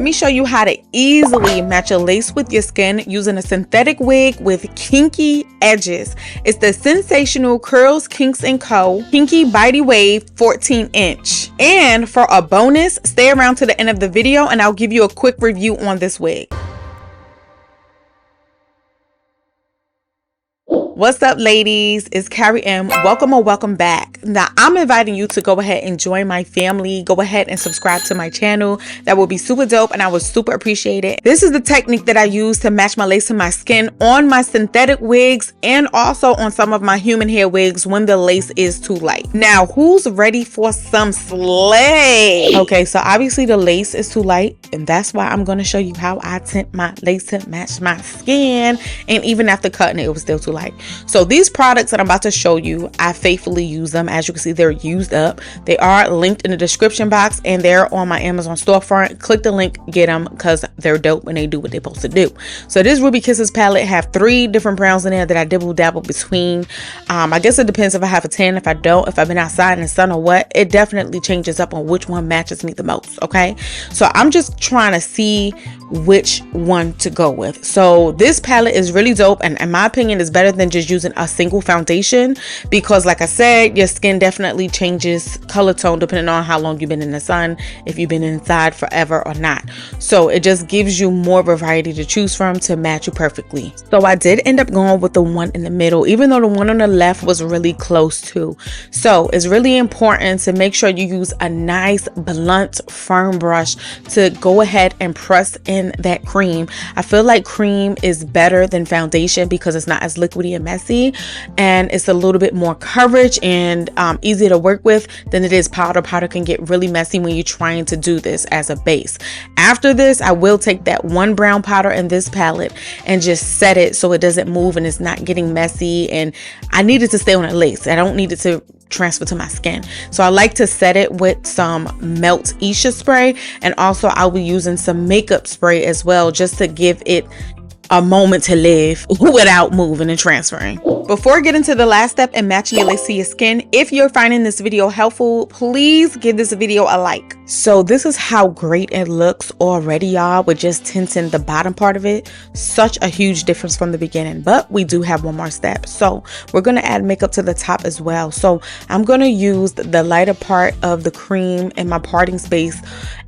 let me show you how to easily match a lace with your skin using a synthetic wig with kinky edges. It's the Sensational Curls Kinks & Co. Kinky Body Wave 14-inch. And for a bonus, stay around to the end of the video and I'll give you a quick review on this wig. What's up, ladies? It's Carrie M. Welcome or welcome back. Now, I'm inviting you to go ahead and join my family. Go ahead and subscribe to my channel. That will be super dope and I would super appreciate it. This is the technique that I use to match my lace to my skin on my synthetic wigs and also on some of my human hair wigs when the lace is too light. Now, who's ready for some slay? Okay, so obviously the lace is too light and that's why I'm going to show you how I tint my lace to match my skin. And even after cutting it, it was still too light. So these products that I'm about to show you, I faithfully use them. As you can see, they're used up. They are linked in the description box and they're on my Amazon storefront. Click the link, get them because they're dope and they do what they're supposed to do. So this Ruby Kisses palette have 3 different browns in there that I dibble dabble between. I guess it depends if I have a tan, if I don't, if I've been outside in the sun or what. It definitely changes up on which one matches me the most. Okay, so I'm just trying to see which one to go with. So this palette is really dope and in my opinion is better than just using a single foundation because like I said, your skin definitely changes color tone depending on how long you've been in the sun, if you've been inside forever or not. So it just gives you more variety to choose from to match you perfectly. So I did end up going with the one in the middle, even though the one on the left was really close too. So it's really important to make sure you use a nice blunt firm brush to go ahead and press in that cream. I feel like cream is better than foundation because it's not as liquidy and messy and it's a little bit more coverage and easier to work with than it is powder. Powder can get really messy when you're trying to do this as a base. After this, I will take that one brown powder in this palette and just set it so it doesn't move and it's not getting messy, and I need it to stay on a lace. I don't need it to transfer to my skin. So I like to set it with some Melt Isha spray, and also I'll be using some makeup spray as well just to give it a moment to live without moving and transferring. Before getting to the last step and matching your lace to your skin, if you're finding this video helpful, please give this video a like. So this is how great it looks already, y'all, with just tinting the bottom part of it. Such a huge difference from the beginning, but we do have one more step. So we're going to add makeup to the top as well. So I'm going to use the lighter part of the cream in my parting space,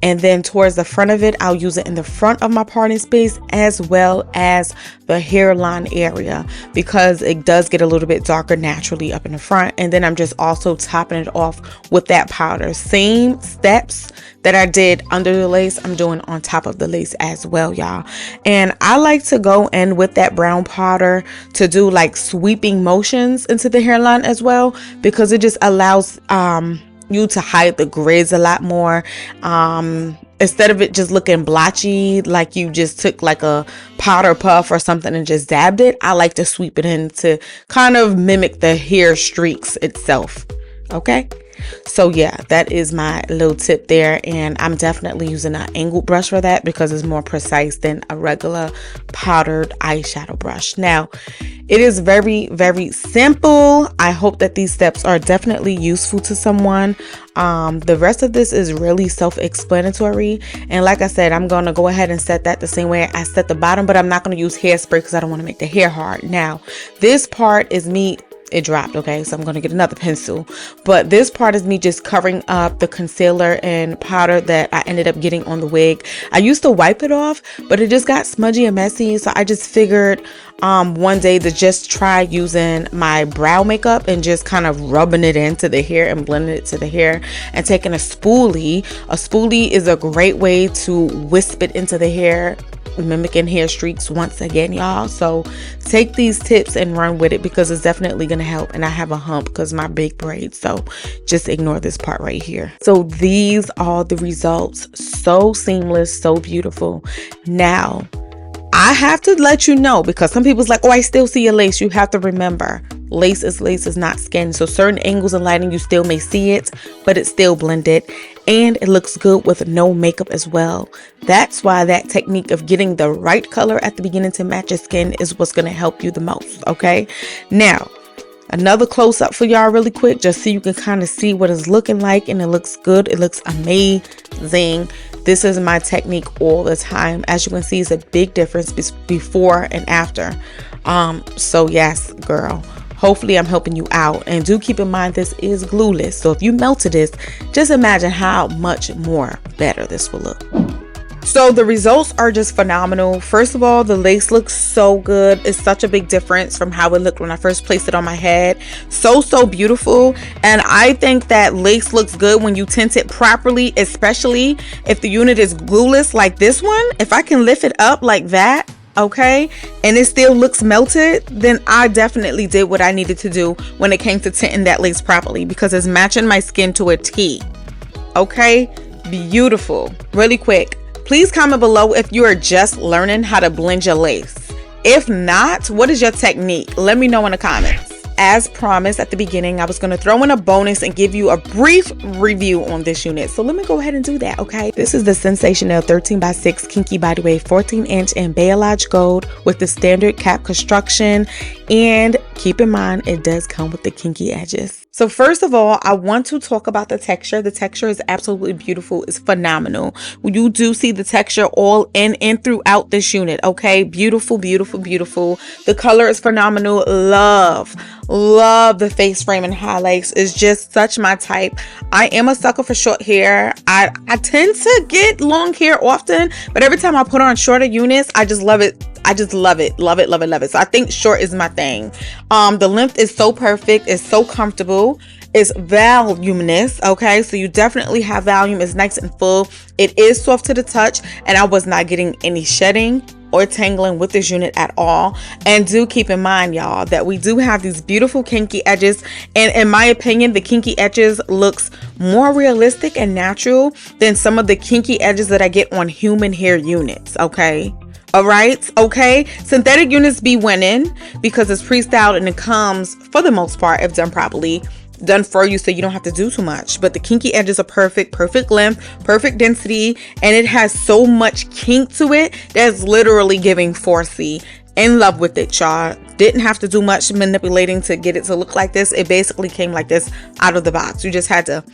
and then towards the front of it, I'll use it in the front of my parting space as well as the hairline area because it does get a little bit darker naturally up in the front. And then I'm just also topping it off with that powder. Same steps that I did under the lace, I'm doing on top of the lace as well, y'all. And I like to go in with that brown powder to do like sweeping motions into the hairline as well because it just allows you to hide the grids a lot more. Instead of it just looking blotchy like you just took like a powder puff or something and just dabbed it, I like to sweep it in to kind of mimic the hair streaks itself. Okay, so yeah, that is my little tip there, and I'm definitely using an angled brush for that because it's more precise than a regular powdered eyeshadow brush. Now, it is very, very simple. I hope that these steps are definitely useful to someone. The rest of this is really self-explanatory, and like I said, I'm going to go ahead and set that the same way I set the bottom, but I'm not going to use hairspray because I don't want to make the hair hard. Now, this part is me. It dropped, okay, so I'm going to get another pencil, but this part is me just covering up the concealer and powder that I ended up getting on the wig. I used to wipe it off, but it just got smudgy and messy, so I just figured one day to just try using my brow makeup and just kind of rubbing it into the hair and blending it to the hair and taking a spoolie. A spoolie is a great way to wisp it into the hair, mimicking hair streaks once again, y'all. So take these tips and run with it because it's definitely gonna help. And I have a hump because my big braids, so just ignore this part right here. So these are the results. So seamless, so beautiful. Now I have to let you know, because some people's like, oh, I still see a lace. You have to remember, lace is not skin. So certain angles and lighting, you still may see it, but it's still blended. And it looks good with no makeup as well. That's why that technique of getting the right color at the beginning to match your skin is what's going to help you the most. Okay. Now, another close up for y'all really quick, just so you can kind of see what it's looking like. And it looks good. It looks amazing. This is my technique all the time. As you can see, it's a big difference before and after. So yes, girl, hopefully I'm helping you out. And do keep in mind, this is glueless. So if you melted this, just imagine how much more better this will look. So the results are just phenomenal. First of all, the lace looks so good. It's such a big difference from how it looked when I first placed it on my head. So beautiful. And I think that lace looks good when you tint it properly, especially if the unit is glueless like this one. If I can lift it up like that, okay, and it still looks melted, then I definitely did what I needed to do when it came to tinting that lace properly, because it's matching my skin to a T. Okay, beautiful. Really quick, please comment below if you are just learning how to blend your lace. If not, what is your technique? Let me know in the comments. As promised at the beginning, I was going to throw in a bonus and give you a brief review on this unit. So let me go ahead and do that, okay? This is the Sensationnel 13x6 Kinky Body Wave 14-inch in beige gold with the standard cap construction. And keep in mind, it does come with the kinky edges. So first of all, I want to talk about the texture. The texture is absolutely beautiful. It's phenomenal. You do see the texture all in and throughout this unit, okay? Beautiful, beautiful, beautiful. The color is phenomenal. Love the face frame and highlights. It's just such my type. I am a sucker for short hair. I tend to get long hair often, but every time I put on shorter units, I just love it. I just love it. Love it, love it, love it. So I think short is my thing. The length is so perfect. It's so comfortable. It's voluminous, okay? So you definitely have volume. It's nice and full. It is soft to the touch, and I was not getting any shedding or tangling with this unit at all. And do keep in mind, y'all, that we do have these beautiful kinky edges, and in my opinion, the kinky edges looks more realistic and natural than some of the kinky edges that I get on human hair units, okay? All right, okay, synthetic units be winning because it's pre-styled and it comes, for the most part, if done properly, done for you, so you don't have to do too much. But the kinky edges are perfect length, perfect density, and it has so much kink to it that's literally giving 4C. In love with it, y'all. Didn't have to do much manipulating to get it to look like this. It basically came like this out of the box. You just had to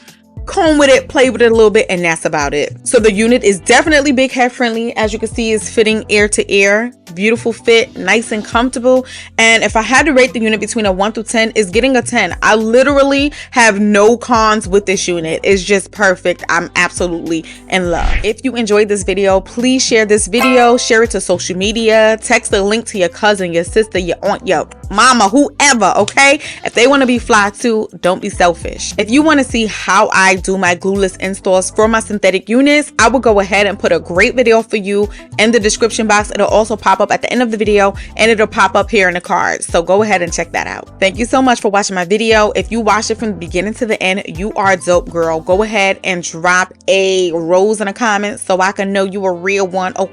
comb with it, play with it a little bit, and that's about it. So the unit is definitely big head friendly. As you can see, it's fitting ear to ear. Beautiful fit, nice and comfortable. And if I had to rate the unit between a 1 through 10, it's getting a 10. I literally have no cons with this unit. It's just perfect. I'm absolutely in love. If you enjoyed this video, please share this video, share it to social media, text the link to your cousin, your sister, your aunt, your mama, whoever, okay? If they want to be fly too, don't be selfish. If you want to see how I do my glueless installs for my synthetic units, I will go ahead and put a great video for you in the description box. It'll also pop up at the end of the video, and it'll pop up here in the cards, so go ahead and check that out. Thank you so much for watching my video. If you watched it from the beginning to the end, you are dope, girl. Go ahead and drop a rose in the comments so I can know you a real one. Oh,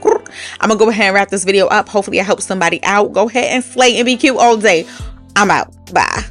I'm gonna go ahead and wrap this video up. Hopefully I help somebody out. Go ahead and slay and be cute all day. I'm out. Bye.